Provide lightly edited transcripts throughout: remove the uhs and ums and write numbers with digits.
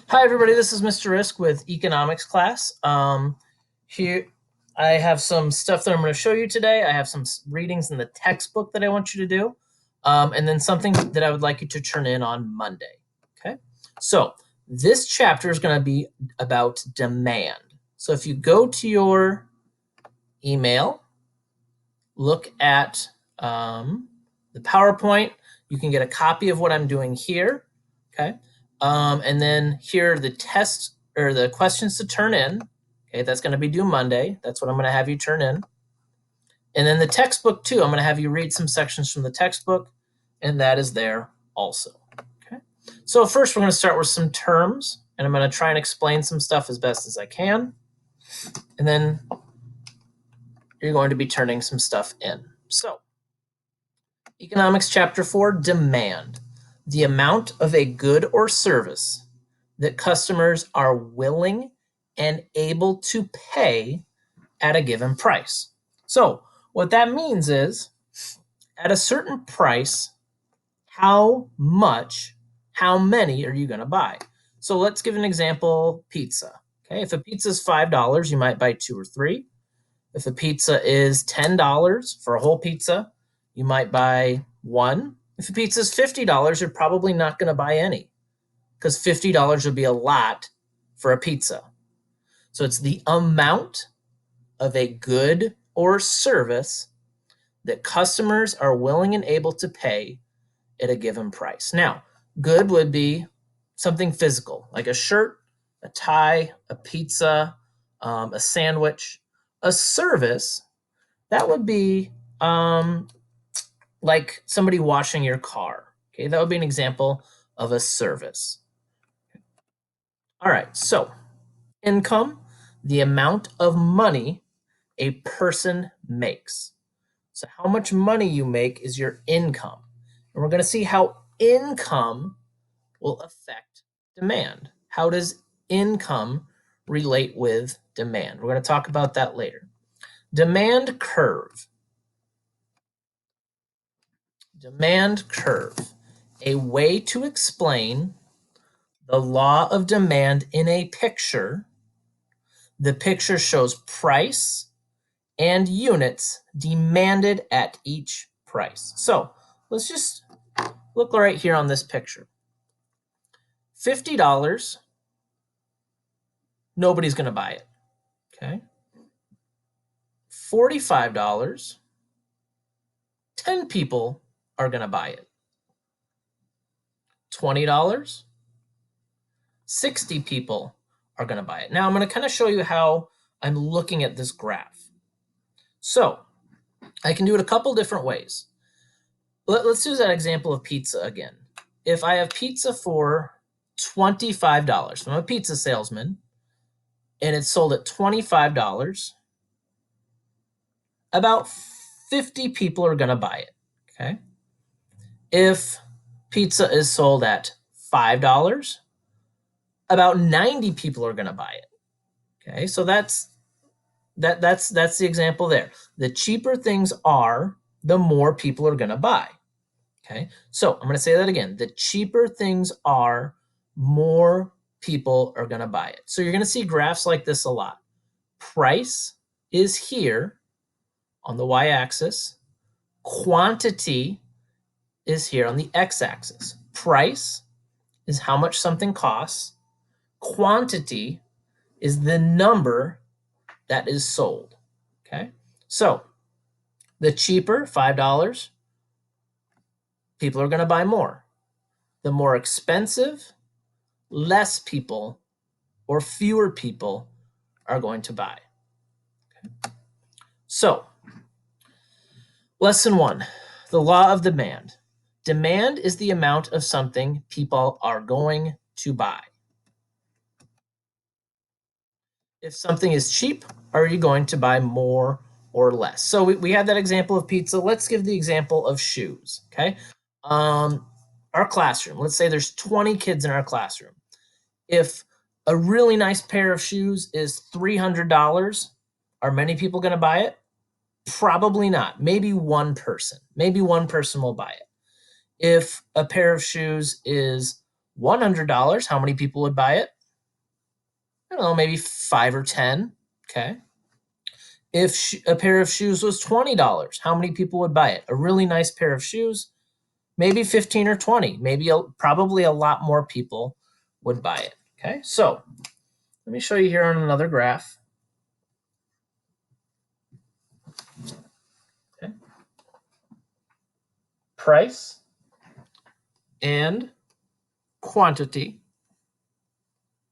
Hi, everybody. This is Mr. Risk with economics class. Here, I have some stuff that I'm going to show you today. I have some readings in the textbook that I want you to do, and then something that I would like you to turn in on Monday. Okay. So this chapter is going to be about demand. So if you go to your email, look at the PowerPoint, you can get a copy of what I'm doing here. Okay. And then here are the test or the questions to turn in. Okay, that's going to be due Monday. That's what I'm going to have you turn in. And then the textbook too. I'm going to have you read some sections from the textbook, and that is there also. Okay. So first we're going to start with some terms, and I'm going to try and explain some stuff as best as I can. And then you're going to be turning some stuff in. So Economics Chapter 4, Demand. The amount of a good or service that customers are willing and able to pay at a given price. So what that means is, at a certain price, how much, how many are you going to buy? So let's give an example, pizza. Okay, if a pizza is $5, you might buy 2 or 3. If a pizza is $10 for a whole pizza, you might buy 1. If a pizza is $50, you're probably not going to buy any, because $50 would be a lot for a pizza. So it's the amount of a good or service that customers are willing and able to pay at a given price. Now, good would be something physical, like a shirt, a tie, a pizza, a sandwich. A service, that would be like somebody washing your car. Okay, that would be an example of a service. All right, so income, the amount of money a person makes. So how much money you make is your income. And we're going to see how income will affect demand. How does income relate with demand? We're going to talk about that later. Demand curve. Demand curve. A way to explain the law of demand in a picture. The picture shows price and units demanded at each price. So let's just look right here on this picture. $50, nobody's going to buy it. Okay. $45, 10 people are going to buy it. $20, 60 people are going to buy it. Now I'm going to kind of show you how I'm looking at this graph. So I can do it a couple different ways. Let's use that example of pizza again. If I have pizza for $25, so I'm a pizza salesman, and it's sold at $25, about 50 people are going to buy it. Okay. If pizza is sold at $5, about 90 people are going to buy it. Okay, so that's the example there. The cheaper things are, the more people are going to buy. Okay, so I'm going to say that again. The cheaper things are, more people are going to buy it. So you're going to see graphs like this a lot. Price is here on the y-axis. Quantity is here on the x-axis. Price is how much something costs. Quantity is the number that is sold. Okay, so the cheaper, $5, people are going to buy more. The more expensive, less people or fewer people are going to buy. Okay. So, lesson 1, the law of demand. Demand is the amount of something people are going to buy. If something is cheap, are you going to buy more or less? So we had that example of pizza. Let's give the example of shoes, okay? Our classroom, let's say there's 20 kids in our classroom. If a really nice pair of shoes is $300, are many people going to buy it? Probably not. Maybe one person. Maybe one person will buy it. If a pair of shoes is $100, how many people would buy it? I don't know, maybe 5 or 10. Okay. If a pair of shoes was $20, how many people would buy it? A really nice pair of shoes, maybe 15 or 20. Maybe probably a lot more people would buy it. Okay, so let me show you here on another graph. Okay. Price and quantity,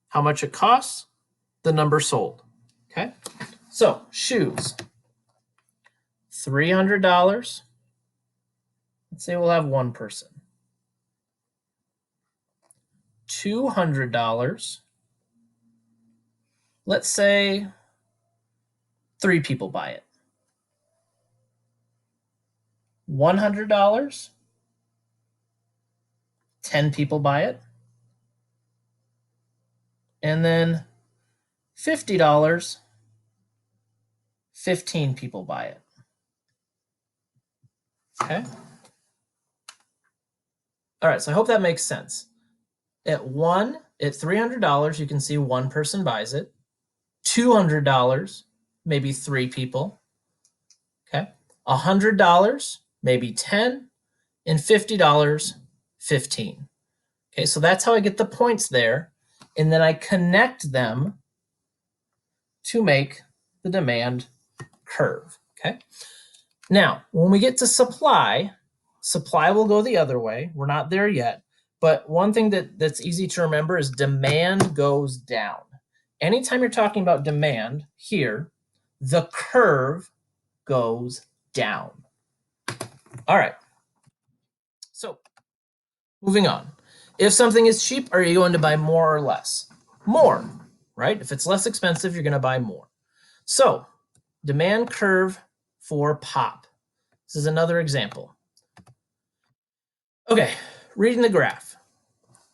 how much it costs, the number sold. Okay, so shoes, $300. Let's say we'll have one person. $200. Let's say 3 people buy it. $100, 10 people buy it. And then $50, 15 people buy it. Okay. All right, so I hope that makes sense. At $300, you can see one person buys it. $200, maybe 3 people. Okay. $100, maybe 10, and $50, 15. Okay, so that's how I get the points there, and then I connect them to make the demand curve. Okay. Now, when we get to supply will go the other way. We're not there yet. But one thing that's easy to remember is demand goes down. Anytime you're talking about demand here, the curve goes down. All right. So moving on. If something is cheap, are you going to buy more or less? More, right? If it's less expensive, you're going to buy more. So demand curve for pop. This is another example. Okay, reading the graph.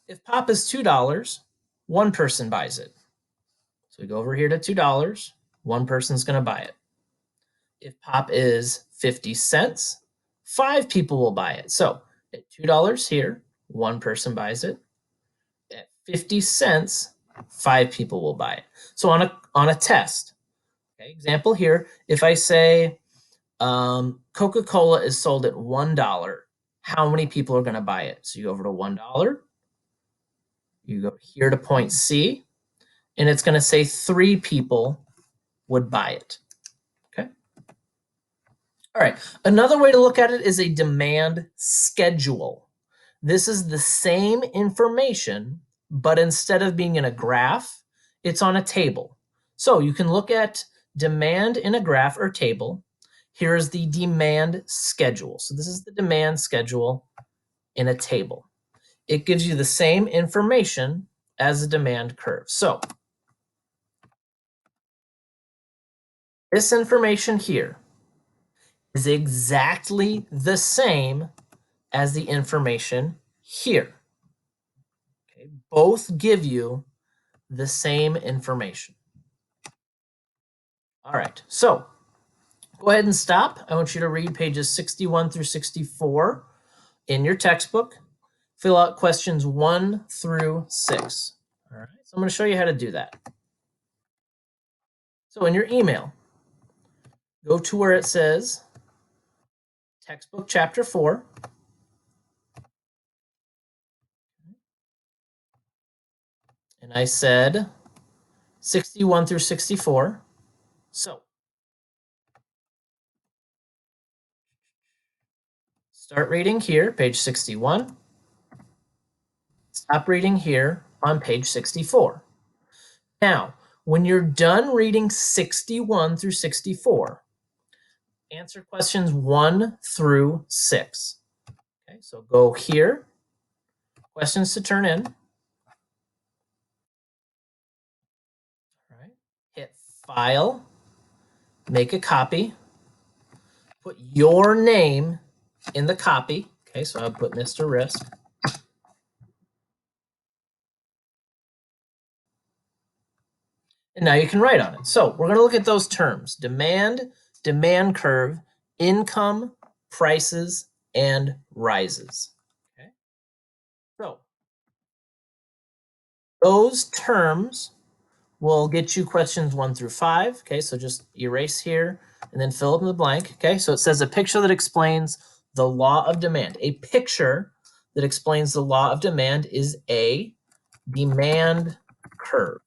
If pop is $2, one person buys it. So we go over here to $2, one person's going to buy it. If pop is 50 cents, 5 people will buy it. So at $2 here, one person buys it. At 50 cents, 5 people will buy it. So on a test, okay, example here, if I say Coca-Cola is sold at $1, how many people are going to buy it? So you go over to $1, you go here to point C, and it's going to say 3 people would buy it. Okay. All right. Another way to look at it is a demand schedule. This is the same information, but instead of being in a graph, it's on a table. So you can look at demand in a graph or table. Here's the demand schedule. So this is the demand schedule in a table. It gives you the same information as a demand curve. So this information here is exactly the same as the information here. Okay, both give you the same information. All right, so go ahead and stop. I want you to read pages 61 through 64 in your textbook. Fill out questions 1 through 6. All right, so I'm going to show you how to do that. So in your email, go to where it says textbook chapter 4. And I said 61 through 64. So start reading here, page 61. Stop reading here on page 64. Now, when you're done reading 61 through 64, answer questions 1 through 6. Okay, so go here, questions to turn in. All right, hit File, make a copy, put your name in the copy. Okay, so I'll put Mr. Risk. And now you can write on it. So we're going to look at those terms: demand, demand curve, income, prices, and rises. Okay. So those terms will get you questions 1 through 5. Okay, so just erase here and then fill in the blank. Okay, so it says a picture that explains the law of demand. A picture that explains the law of demand is a demand curve.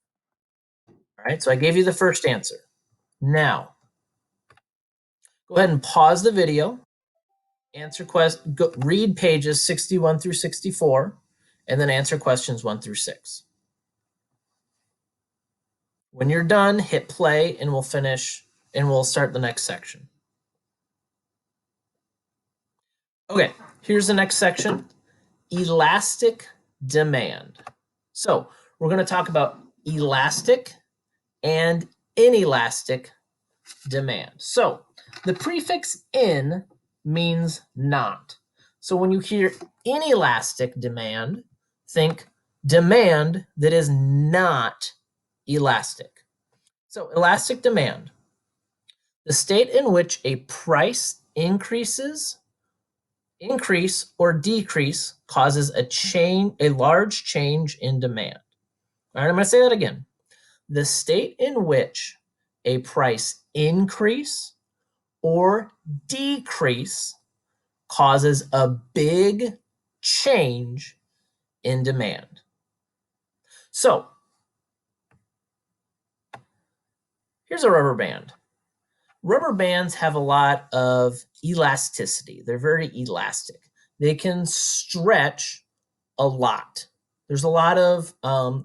All right, so I gave you the first answer. Now, go ahead and pause the video, read pages 61 through 64, and then answer questions 1 through 6. When you're done, hit play and we'll finish and we'll start the next section. Okay, here's the next section, elastic demand. So we're going to talk about elastic and inelastic demand. So the prefix in means not. So when you hear inelastic demand, think demand that is not elastic. So elastic demand, the state in which a price increase or decrease causes a large change in demand. All right, I'm going to say that again. The state in which a price increase or decrease causes a big change in demand. So here's a rubber band. Rubber bands have a lot of elasticity. They're very elastic. They can stretch a lot. There's a lot of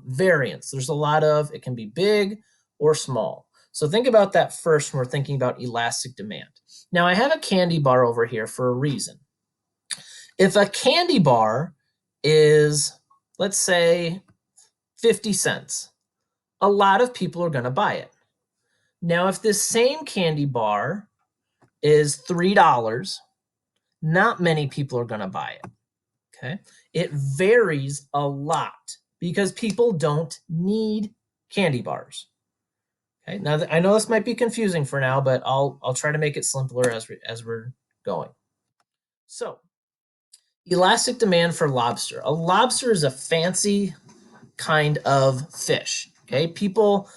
variance. It can be big or small. So think about that first when we're thinking about elastic demand. Now I have a candy bar over here for a reason. If a candy bar is, let's say, 50 cents, a lot of people are going to buy it. Now, if this same candy bar is $3, not many people are going to buy it. Okay. It varies a lot because people don't need candy bars. Okay. Now, I know this might be confusing for now, but I'll try to make it simpler as we're going. So, elastic demand for lobster. A lobster is a fancy kind of fish. Okay. People,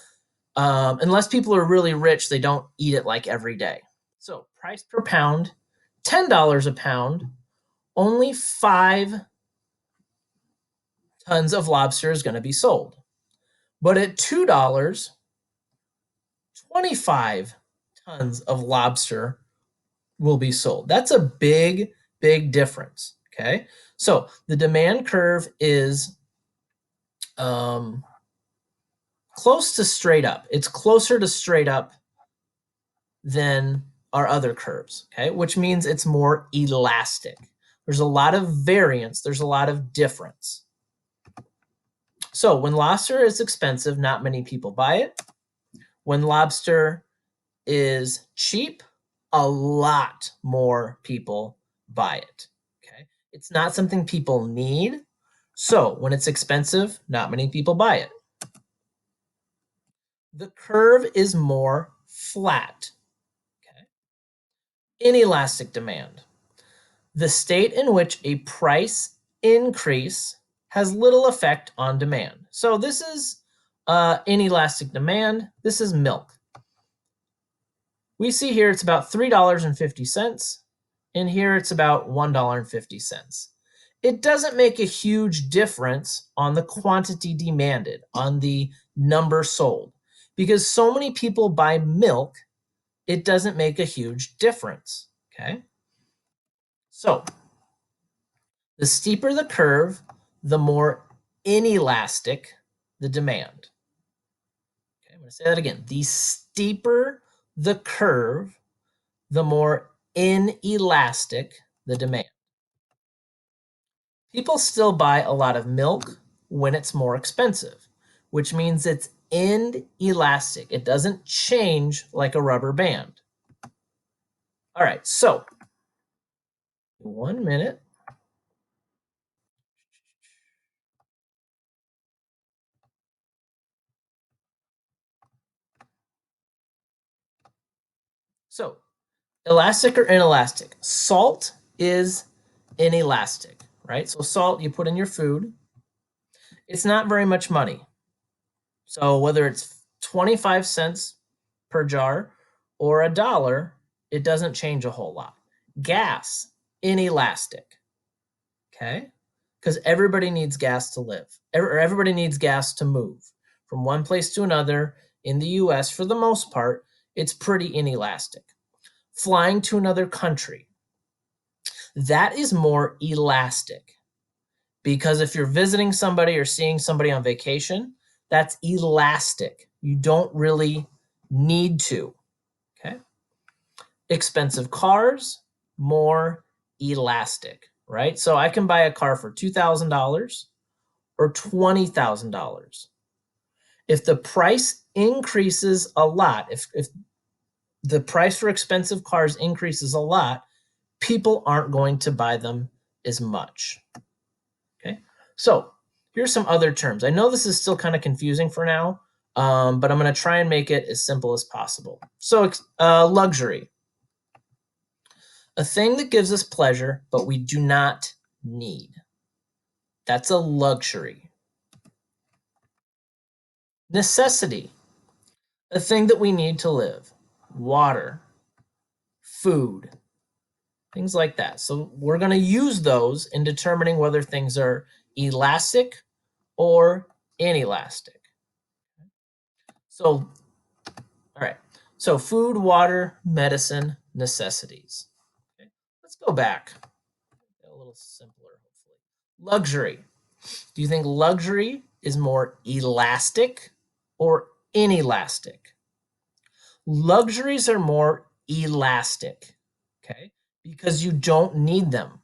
unless people are really rich, they don't eat it like every day. So price per pound, $10 a pound, only 5 tons of lobster is going to be sold. But at $2, 25 tons of lobster will be sold. That's a big, big difference. Okay. So the demand curve is close to straight up. It's closer to straight up than our other curves, okay? Which means it's more elastic. There's a lot of variance. There's a lot of difference. So when lobster is expensive, not many people buy it. When lobster is cheap, a lot more people buy it, okay? It's not something people need. So when it's expensive, not many people buy it. The curve is more flat. Okay. Inelastic demand. The state in which a price increase has little effect on demand. So this is inelastic demand. This is milk. We see here it's about $3.50, and here it's about $1.50. It doesn't make a huge difference on the quantity demanded, on the number sold. Because so many people buy milk, it doesn't make a huge difference, okay? So the steeper the curve, the more inelastic the demand. Okay, I'm going to say that again. The steeper the curve, the more inelastic the demand. People still buy a lot of milk when it's more expensive, which means it's inelastic. It doesn't change like a rubber band. All right, so 1 minute. So elastic or inelastic? Salt is inelastic, right? So salt you put in your food. It's not very much money. So whether it's 25 cents per jar or $1, it doesn't change a whole lot. Gas, inelastic, okay? Because everybody needs gas to live, or everybody needs gas to move from one place to another. In the US, for the most part, it's pretty inelastic. Flying to another country, that is more elastic, because if you're visiting somebody or seeing somebody on vacation, that's elastic. You don't really need to, okay? Expensive cars, more elastic, right? So I can buy a car for $2,000 or $20,000. If the price increases a lot, if the price for expensive cars increases a lot, people aren't going to buy them as much. Okay, so here's some other terms. I know this is still kind of confusing for now, but I'm going to try and make it as simple as possible. So luxury, a thing that gives us pleasure, but we do not need. That's a luxury. Necessity, a thing that we need to live. Water, food, things like that. So we're going to use those in determining whether things are elastic or inelastic. So, all right. So food, water, medicine, necessities. Okay. Let's go back. A little simpler, hopefully. Luxury. Do you think luxury is more elastic or inelastic? Luxuries are more elastic, okay? Because you don't need them.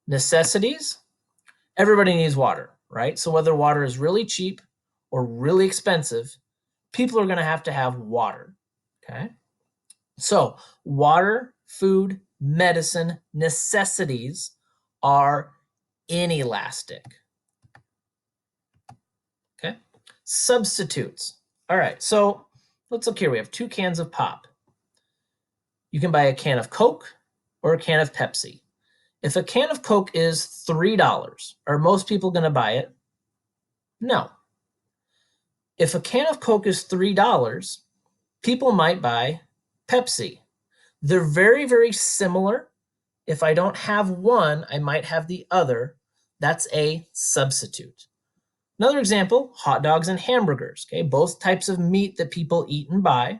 Necessities, everybody needs water, right? So whether water is really cheap or really expensive, people are going to have water, okay? So water, food, medicine, necessities are inelastic, okay? Substitutes. All right, so let's look here. We have 2 cans of pop. You can buy a can of Coke or a can of Pepsi. If a can of Coke is $3, are most people going to buy it? No. If a can of Coke is $3, people might buy Pepsi. They're very, very similar. If I don't have one, I might have the other. That's a substitute. Another example, hot dogs and hamburgers. Okay, both types of meat that people eat and buy.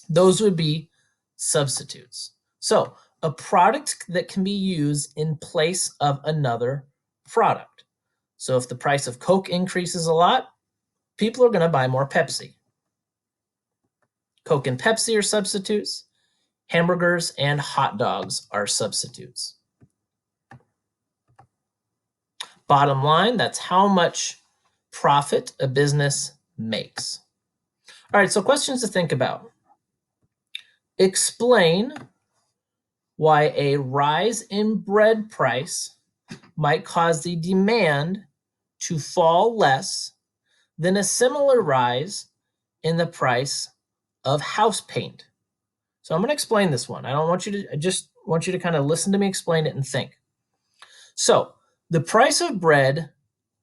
Those would be substitutes. So a product that can be used in place of another product. So if the price of Coke increases a lot, people are going to buy more Pepsi. Coke and Pepsi are substitutes. Hamburgers and hot dogs are substitutes. Bottom line, that's how much profit a business makes. All right, so questions to think about. Explain why a rise in bread price might cause the demand to fall less than a similar rise in the price of house paint. So I'm going to explain this one. I just want you to kind of listen to me explain it and think. So the price of bread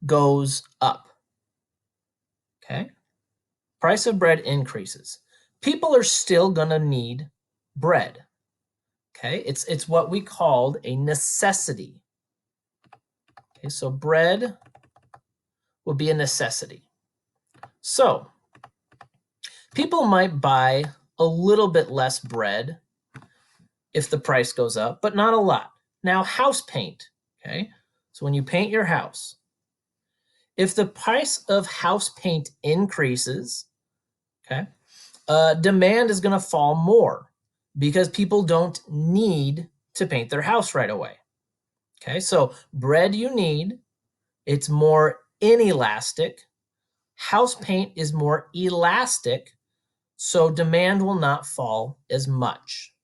goes up. Okay? Price of bread increases. People are still going to need bread. Okay? It's what we called a necessity. Okay, so bread will be a necessity. So people might buy a little bit less bread if the price goes up, but not a lot. Now, house paint, okay? So when you paint your house, if the price of house paint increases, okay, demand is going to fall more because people don't need to paint their house right away. Okay, so bread you need, it's more inelastic. House paint is more elastic, so demand will not fall as much.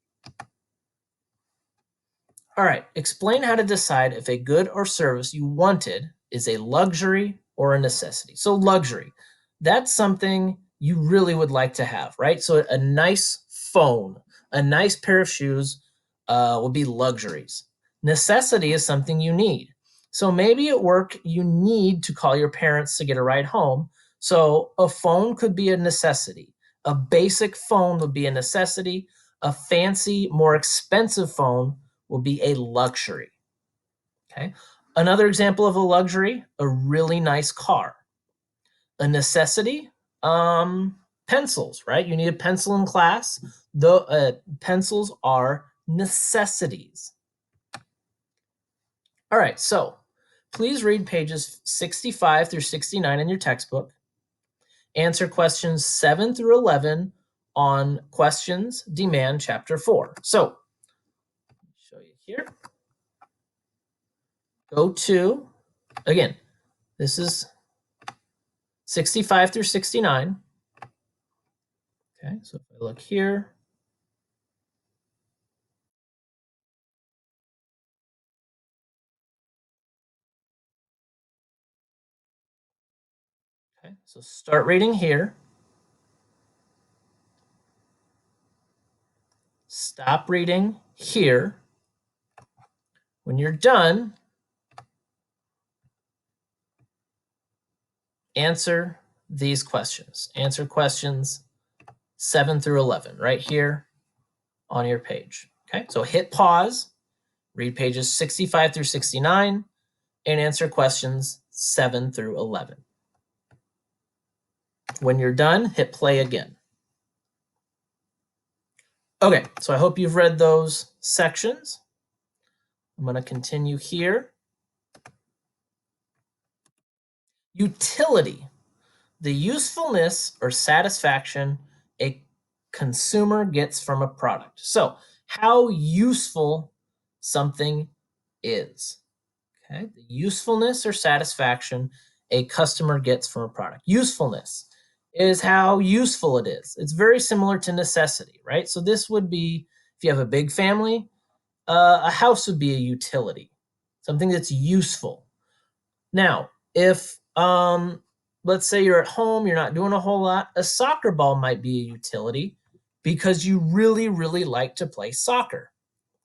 All right, explain how to decide if a good or service you wanted is a luxury or a necessity. So luxury, that's something you really would like to have, right? So a nice phone, a nice pair of shoes will be luxuries. Necessity is something you need. So maybe at work you need to call your parents to get a ride home. So a phone could be a necessity. A basic phone would be a necessity. A fancy, more expensive phone will be a luxury. Okay. Another example of a luxury, a really nice car. A necessity, pencils, right? You need a pencil in class. The pencils are necessities. All right, so please read pages 65 through 69 in your textbook. Answer questions 7 through 11 on Questions Demand Chapter 4. So, show you here. Go to, again, this is 65 through 69. Okay, so if I look here, okay, so start reading here. Stop reading here. When you're done, answer these questions. Answer questions 7 through 11 right here on your page. Okay, so hit pause, read pages 65 through 69, and answer questions 7 through 11. When you're done, hit play again. Okay, so I hope you've read those sections. I'm going to continue here. Utility, the usefulness or satisfaction a consumer gets from a product. So, how useful something is. Okay, the usefulness or satisfaction a customer gets from a product. Usefulness is how useful it is. It's very similar to necessity, right? So this would be, if you have a big family, a house would be a utility, something that's useful. Now, if let's say you're at home, you're not doing a whole lot, a soccer ball might be a utility because you really, really like to play soccer.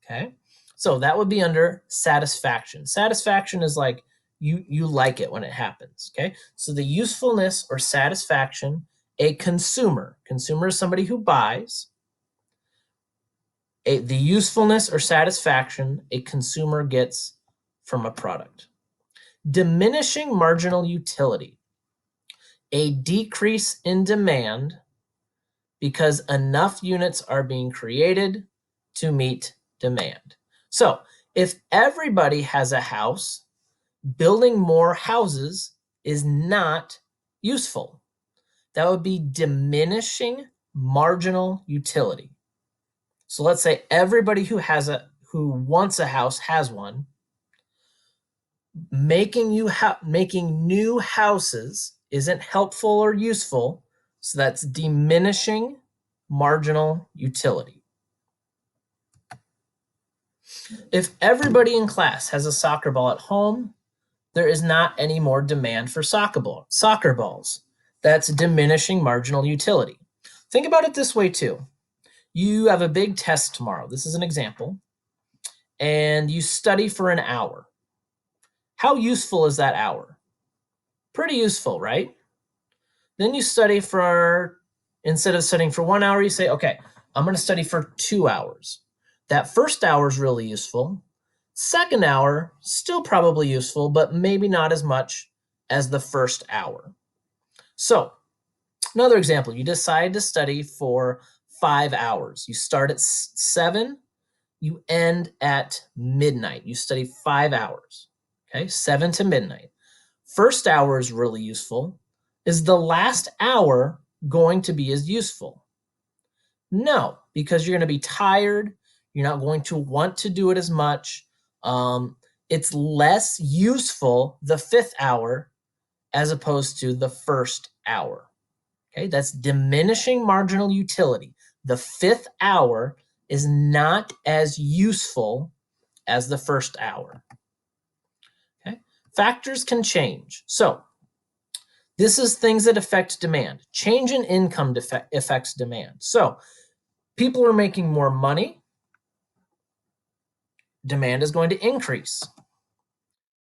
Okay, so that would be under satisfaction. Satisfaction is like you like it when it happens. Okay, so the usefulness or satisfaction a consumer is somebody who buys. The usefulness or satisfaction a consumer gets from a product. Diminishing marginal utility, a decrease in demand because enough units are being created to meet demand. So if everybody has a house, building more houses is not useful. That would be diminishing marginal utility. So let's say everybody who wants a house has one. Making new houses isn't helpful or useful, so that's diminishing marginal utility. If everybody in class has a soccer ball at home, there is not any more demand for soccer balls. That's diminishing marginal utility. Think about it this way too. You have a big test tomorrow. This is an example. And you study for an hour. How useful is that hour? Pretty useful, right? Then you study instead of studying for 1 hour, you say, okay, I'm going to study for 2 hours. That first hour is really useful. Second hour, still probably useful, but maybe not as much as the first hour. So, another example, you decide to study for 5 hours. You start at 7, you end at midnight. You study 5 hours, okay, 7 to midnight. First hour is really useful. Is the last hour going to be as useful? No, because you're going to be tired. You're not going to want to do it as much. It's less useful the 5th hour as opposed to the first hour. Okay, that's diminishing marginal utility. The 5th hour is not as useful as the first hour. Okay, factors can change. So this is things that affect demand. Change in income affects demand. So people are making more money. Demand is going to increase.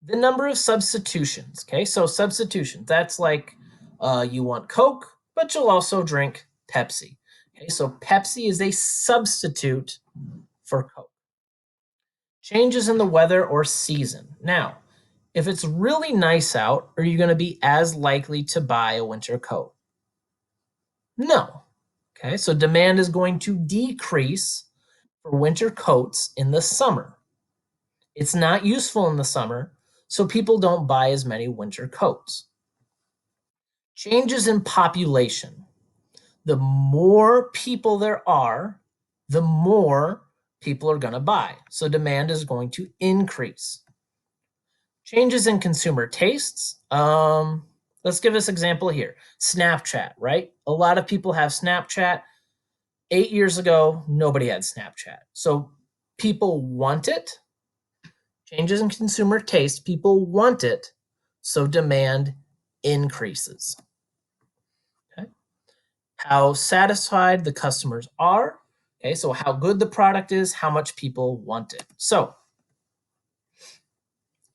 The number of substitutions. Okay, so substitutions, that's like You want Coke, but you'll also drink Pepsi. Okay, so Pepsi is a substitute for Coke. Changes in the weather or season. Now, if it's really nice out, are you going to be as likely to buy a winter coat? No. Okay, so demand is going to decrease for winter coats in the summer. It's not useful in the summer, so people don't buy as many winter coats. Changes in population. The more people there are, the more people are going to buy. So demand is going to increase. Changes in consumer tastes. Let's give this example here. Snapchat, right? A lot of people have Snapchat. 8 years ago, nobody had Snapchat. So people want it. Changes in consumer taste. People want it. So demand increases. Okay. How satisfied the customers are. Okay, so how good the product is, how much people want it. So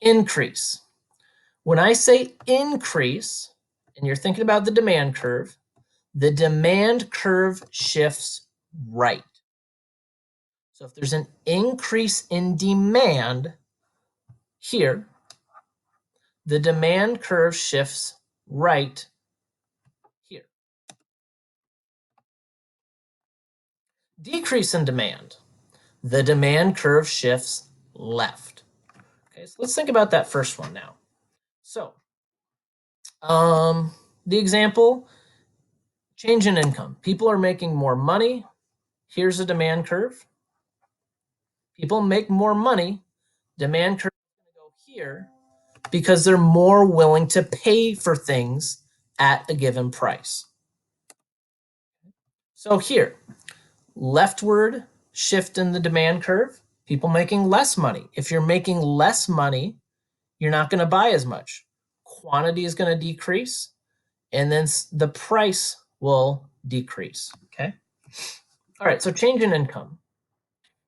increase. When I say increase, and you're thinking about the demand curve shifts right. So if there's an increase in demand here, the demand curve shifts right here. Decrease in demand, the demand curve shifts left. Okay, so let's think about that first one now. So, the example, change in income. People are making more money. Here's a demand curve. People make more money. Demand curve is going to go here because they're more willing to pay for things at a given price. So here, leftward shift in the demand curve, people making less money. If you're making less money, you're not going to buy as much. Quantity is going to decrease, and then the price will decrease. Okay. All right. So change in income.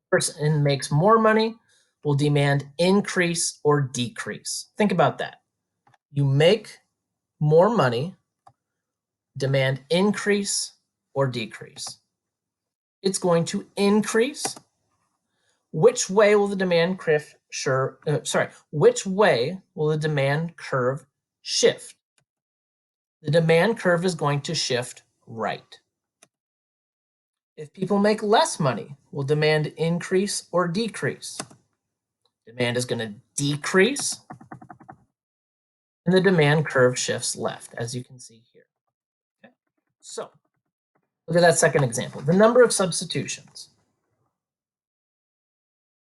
Person makes more money, will demand increase or decrease. Think about that. You make more money, demand increase or decrease. It's going to increase. Which way will the demand curve which way will the demand curve shift? The demand curve is going to shift right. If people make less money, will demand increase or decrease? Demand is going to decrease, and the demand curve shifts left, as you can see here. Okay. So look at that second example. The number of substitutions.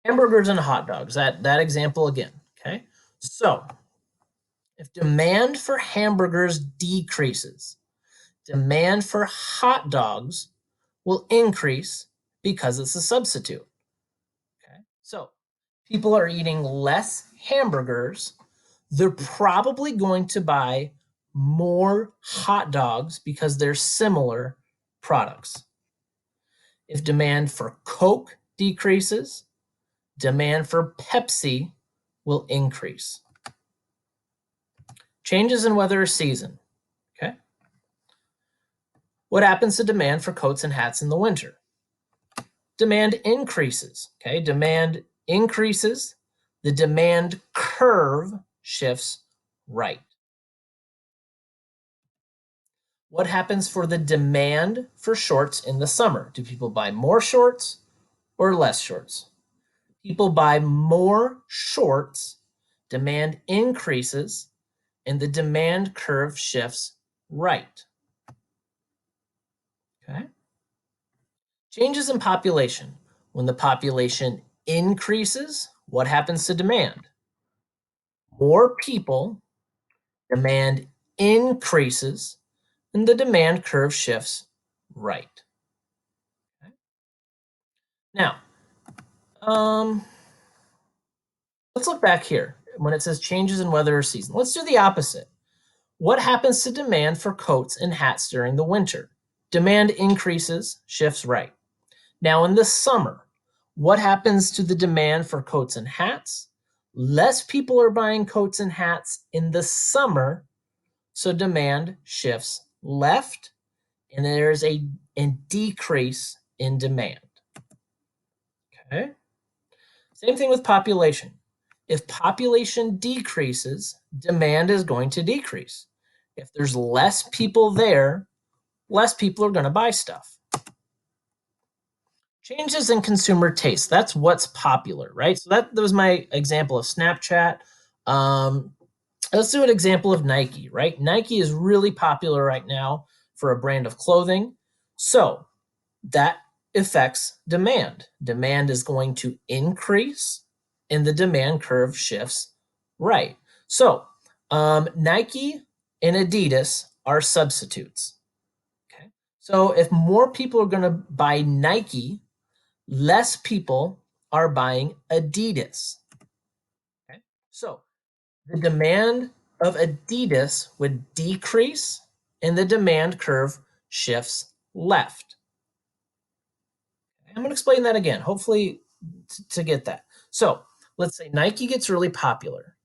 Hamburgers and hot dogs, that example again. Okay. So if demand for hamburgers decreases, demand for hot dogs will increase because it's a substitute. Okay. So people are eating less hamburgers. They're probably going to buy more hot dogs because they're similar products. If demand for Coke decreases, demand for Pepsi will increase. Changes in weather or season. Okay. What happens to demand for coats and hats in the winter? Demand increases. Okay. Demand increases. The demand curve shifts right. What happens for the demand for shorts in the summer? Do people buy more shorts or less shorts? People buy more shorts, demand increases, and the demand curve shifts right. Okay. Changes in population. When the population increases, what happens to demand? More people, demand increases, and the demand curve shifts right. Okay. Now, let's look back here when it says changes in weather or season. Let's do the opposite. What happens to demand for coats and hats during the winter? Demand increases, shifts right. Now in the summer, what happens to the demand for coats and hats? Less people are buying coats and hats in the summer, so demand shifts left, and there's a decrease in demand. Okay. Same thing with population. If population decreases, demand is going to decrease. If there's less people there, less people are going to buy stuff. Changes in consumer taste. That's what's popular, right? So that was my example of Snapchat. Let's do an example of Nike, right? Nike is really popular right now for a brand of clothing. So that affects demand. Demand is going to increase and the demand curve shifts right. So Nike and Adidas are substitutes. Okay. So if more people are going to buy Nike, less people are buying Adidas. Okay. So the demand of Adidas would decrease and the demand curve shifts left. I'm going to explain that again, hopefully to get that. So let's say Nike gets really popular.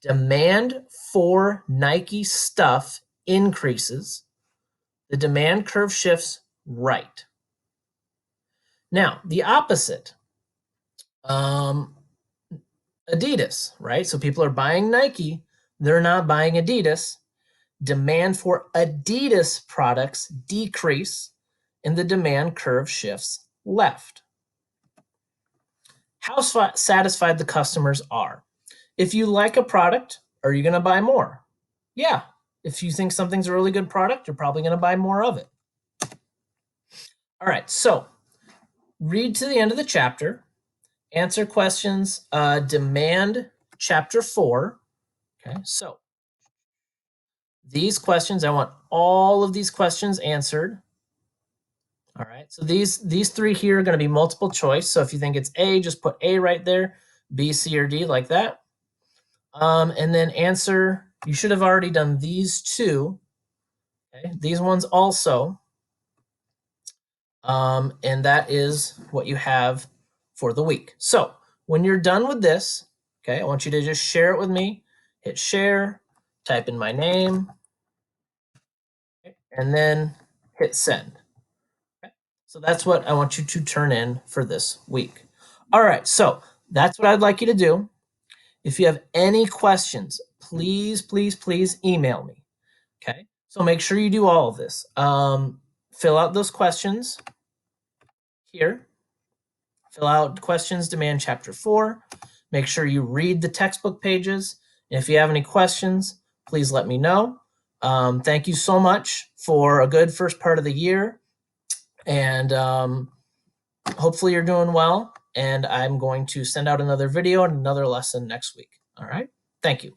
Demand for Nike stuff increases. The demand curve shifts right. Now, the opposite, Adidas, right? So people are buying Nike. They're not buying Adidas. Demand for Adidas products decrease, and the demand curve shifts left. How satisfied the customers are. If you like a product, are you going to buy more? Yeah. If you think something's a really good product, you're probably going to buy more of it. All right. So read to the end of the chapter, answer questions, demand chapter 4. Okay. So these questions, I want all of these questions answered. All right. So these 3 here are going to be multiple choice. So if you think it's A, just put A right there, B, C, or D like that. And then answer, you should have already done these 2. Okay, these ones also. And that is what you have for the week. So when you're done with this, okay, I want you to just share it with me. Hit share, type in my name, okay, and then hit send. Okay, so that's what I want you to turn in for this week. All right, so that's what I'd like you to do. If you have any questions, please, please, please email me. Okay, so make sure you do all of this. Fill out those questions here. Fill out questions, demand chapter 4. Make sure you read the textbook pages. And if you have any questions, please let me know. Thank you so much for a good first part of the year. And hopefully you're doing well. And I'm going to send out another video and another lesson next week. All right. Thank you.